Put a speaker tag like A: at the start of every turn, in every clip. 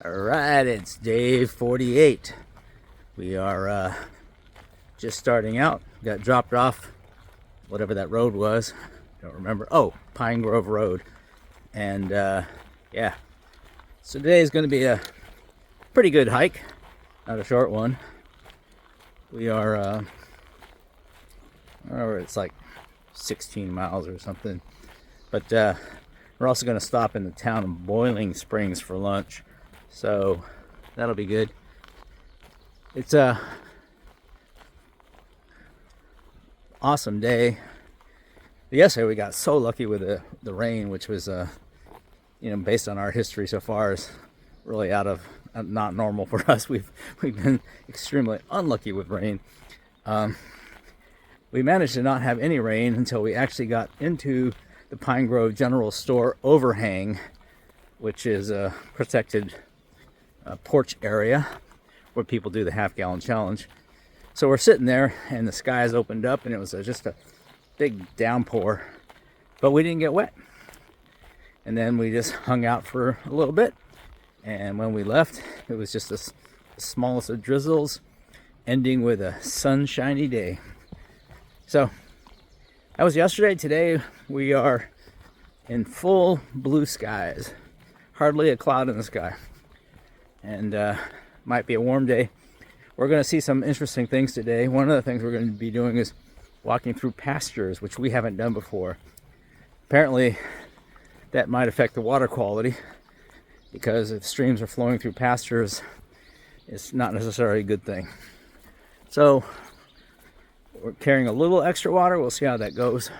A: Alright, it's day 48. We are just starting out. Got dropped off whatever that road was. Don't remember. Oh, Pine Grove Road. And yeah. So today is going to be a pretty good hike. Not a short one. We are, it's like 16 miles or something. But we're also going to stop in the town of Boiling Springs for lunch. So that'll be good. It's a awesome day. Yesterday we got so lucky with the rain, which was based on our history so far, is really not normal for us. We've been extremely unlucky with rain. We managed to not have any rain until we actually got into the Pine Grove General Store overhang, which is a protected porch area where people do the half-gallon challenge. So we're sitting there and the skies opened up and it was just a big downpour, but we didn't get wet. And then we just hung out for a little bit, and when we left it was just the smallest of drizzles, ending with a sunshiny day. So that was yesterday. Today we are in full blue skies, hardly a cloud in the sky, and might be a warm day. We're going to see some interesting things today. One of the things we're going to be doing is walking through pastures, which we haven't done before. Apparently that might affect the water quality, because if streams are flowing through pastures, it's not necessarily a good thing. So we're carrying a little extra water. We'll see how that goes.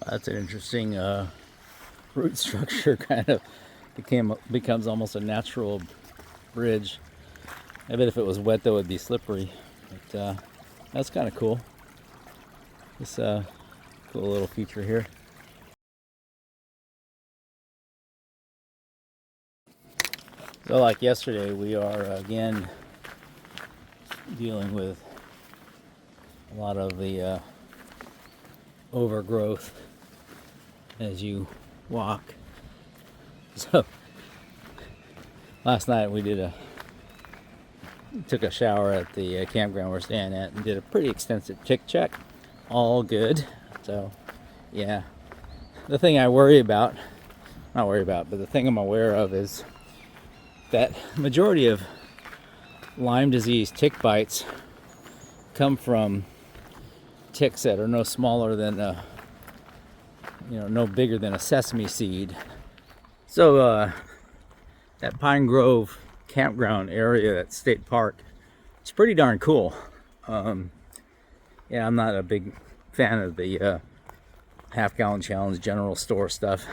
A: That's an interesting root structure. Kind of becomes almost a natural bridge. I bet if it was wet though it'd be slippery. But that's kind of cool. This cool little feature here. So like yesterday, we are again dealing with a lot of the overgrowth as you walk. So last night we took a shower at the campground we're staying at and did a pretty extensive tick check. All good. So yeah, the thing I'm aware of is that majority of Lyme disease tick bites come from ticks that are no smaller than no bigger than a sesame seed. So that Pine Grove campground area, that state park, it's pretty darn cool. Yeah, I'm not a big fan of the half-gallon challenge general store stuff.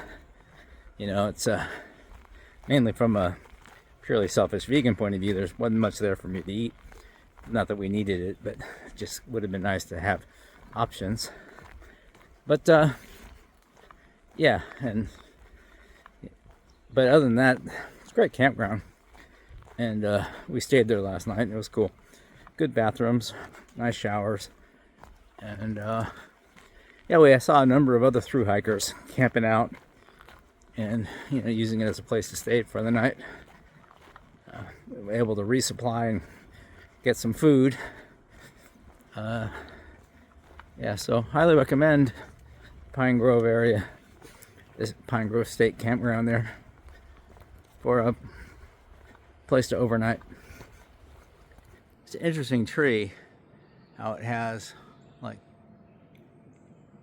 A: It's mainly from a purely selfish vegan point of view. There wasn't much there for me to eat. Not that we needed it, but it just would have been nice to have options. But yeah, but other than that, it's a great campground, and we stayed there last night. It was cool. Good bathrooms, nice showers, and yeah, I saw a number of other thru hikers camping out and using it as a place to stay for the night. We were able to resupply and get some food. Yeah, so highly recommend Pine Grove area, this Pine Grove State Campground there, for a place to overnight. It's an interesting tree, how it has like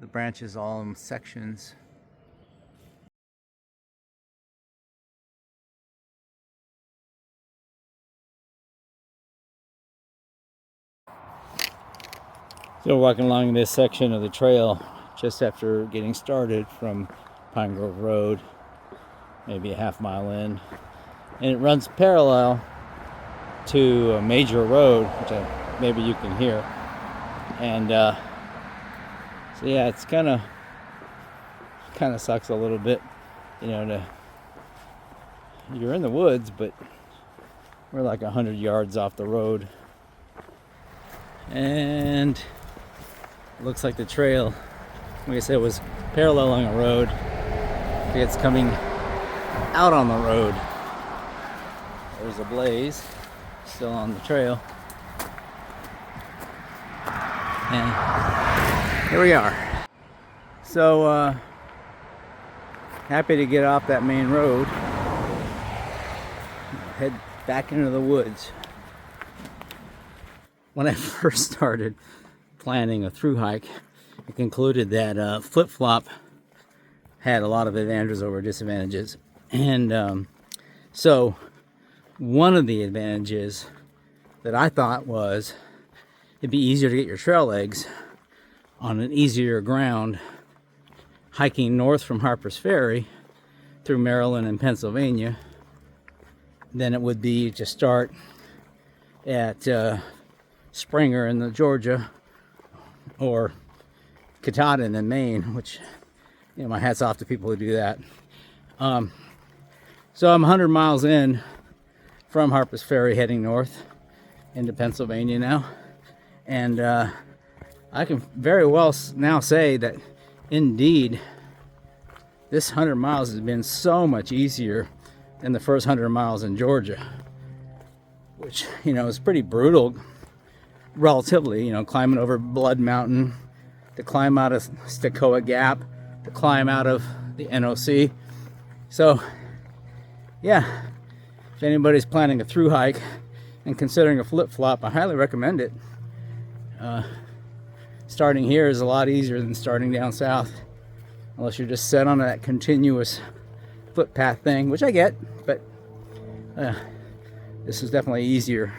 A: the branches all in sections. So walking along this section of the trail just after getting started from Pine Grove Road, maybe a half mile in, and it runs parallel to a major road, which maybe you can hear. And so yeah, it's kind of sucks a little bit, you're in the woods, but we're like 100 yards off the road. And looks like the trail, like I said, was paralleling a road. It's coming out on the road. There's a blaze still on the trail. And here we are. So happy to get off that main road, head back into the woods. When I first started planning a through hike, I concluded that flip-flop had a lot of advantages over disadvantages. And so one of the advantages that I thought was it'd be easier to get your trail legs on an easier ground hiking north from Harper's Ferry through Maryland and Pennsylvania than it would be to start at Springer in the Georgia or Katahdin in Maine, which, you know, my hat's off to people who do that. So I'm 100 miles in from Harper's Ferry heading north into Pennsylvania now, and I can very well now say that indeed this 100 miles has been so much easier than the first 100 miles in Georgia, which, you know, is pretty brutal relatively, you know, climbing over Blood Mountain, to climb out of Stokoa Gap, to climb out of the NOC. So yeah, if anybody's planning a through hike and considering a flip-flop, I highly recommend it. Starting here is a lot easier than starting down south, unless you're just set on that continuous footpath thing, which I get, but this is definitely easier.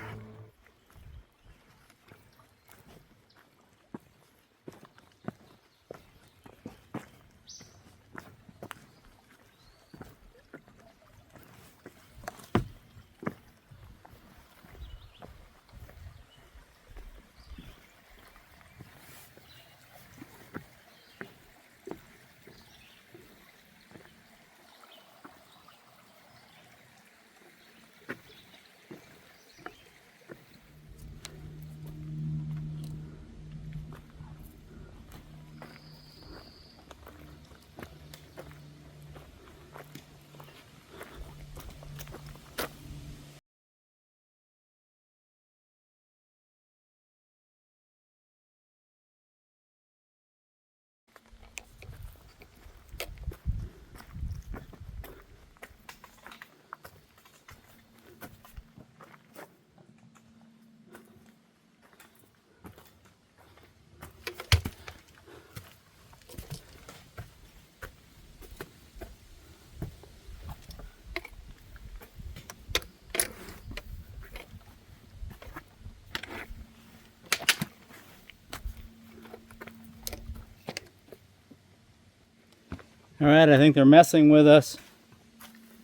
A: All right, I think they're messing with us.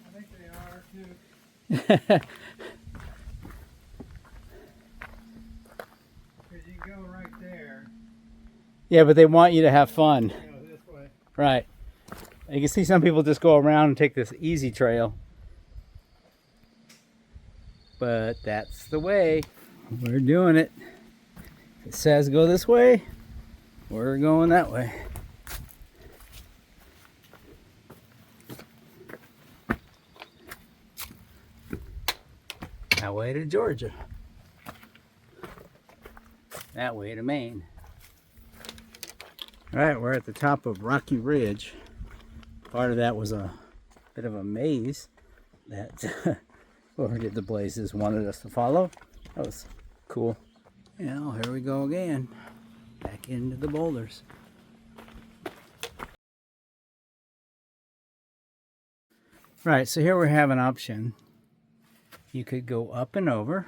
B: I think they are too. Because you can go right there.
A: Yeah, but they want you to have fun.
B: Go this way.
A: Right. You can see some people just go around and take this easy trail. But that's the way. We're doing it. It says go this way. We're going that way. That way to Georgia. That way to Maine. All right, we're at the top of Rocky Ridge. Part of that was a bit of a maze that whoever did the blazes wanted us to follow. That was cool. Now, here we go again. Back into the boulders. Right, so here we have an option. You could go up and over,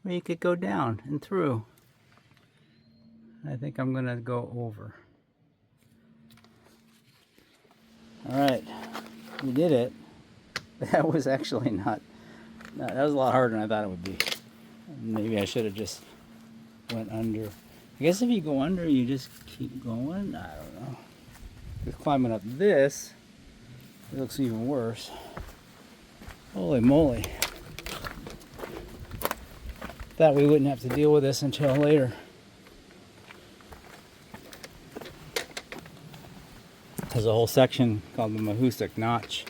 A: or you could go down and through. I think I'm gonna go over. All right, we did it. That was actually not, that was a lot harder than I thought it would be. Maybe I should have just went under. I guess if you go under, you just keep going. I don't know. Just climbing up this, it looks even worse. Holy moly. Thought we wouldn't have to deal with this until later. There's a whole section called the Mahoosic Notch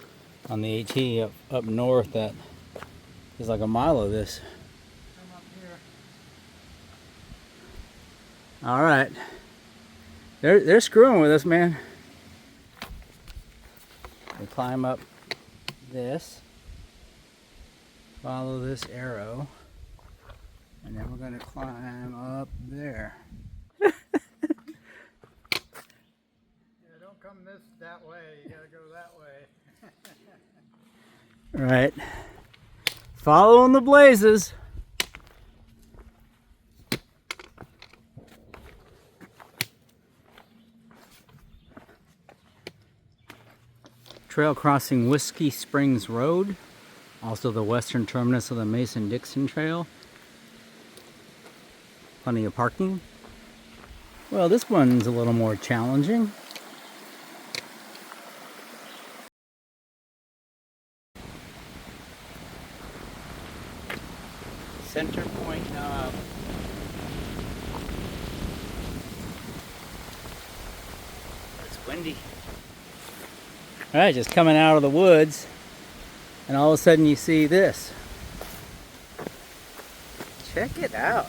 A: on the AT up north that is like a mile of this.
B: Come up here.
A: All right, they're screwing with us, man. We climb up this, follow this arrow, and then we're going to climb up there.
B: Come that way, you gotta go that way.
A: All right, following the blazes. Trail crossing Whiskey Springs Road, also the western terminus of the Mason-Dixon Trail. Plenty of parking. Well, this one's a little more challenging. Center Point Knob. It's windy. Alright, just coming out of the woods, and all of a sudden you see this. Check it out.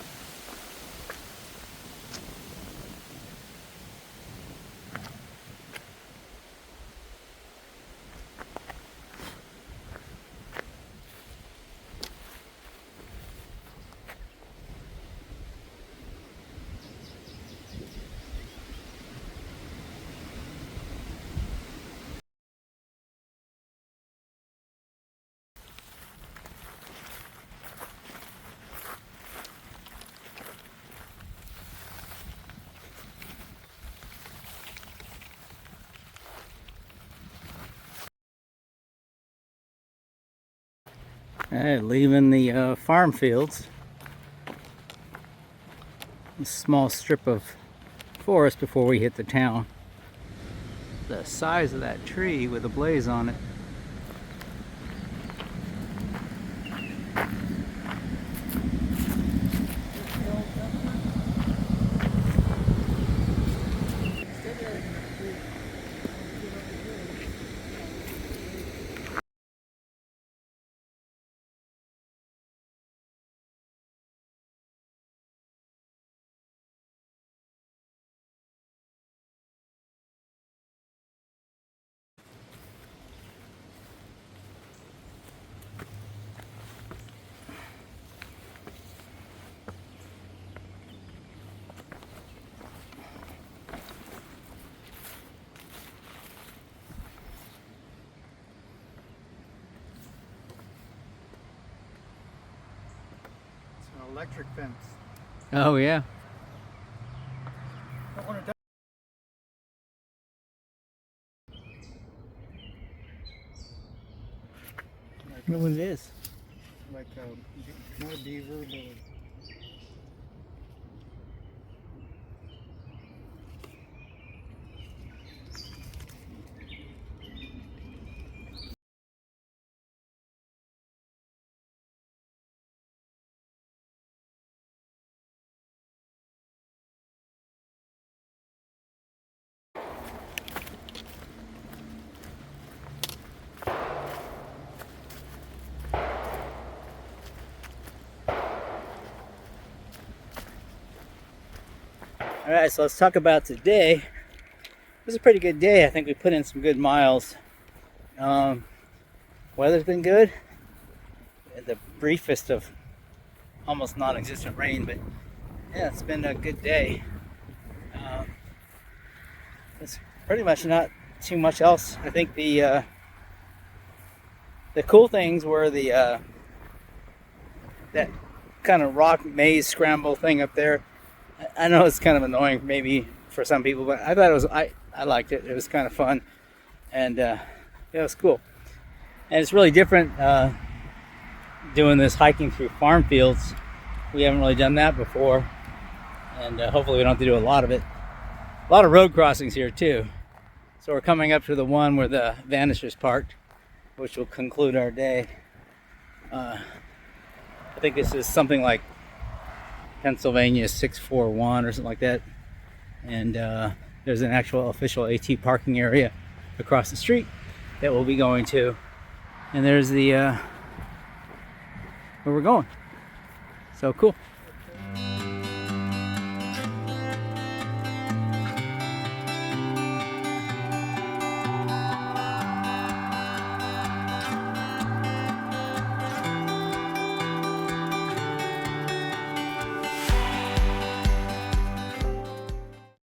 A: Alright, leaving the farm fields. A small strip of forest before we hit the town. The size of that tree with a blaze on it.
B: Electric fence.
A: Oh yeah.
B: Don't want to
A: I know what it is.
B: like not a beaver, but
A: Alright, so let's talk about today. It was a pretty good day. I think we put in some good miles. Weather's been good. The briefest of almost non-existent rain, but yeah, it's been a good day. It's pretty much not too much else. I think the cool things were the that kind of rock maze scramble thing up there. I know it's kind of annoying maybe for some people, but I thought it was I liked it. It was kind of fun, and yeah, it was cool. And it's really different doing this hiking through farm fields. We haven't really done that before, and hopefully we don't have to do a lot of it. A lot of road crossings here too. So we're coming up to the one where the Vanishers parked, which will conclude our day. I think this is something like Pennsylvania 641 or something like that. And there's an actual official AT parking area across the street that we'll be going to. And there's the where we're going. So cool.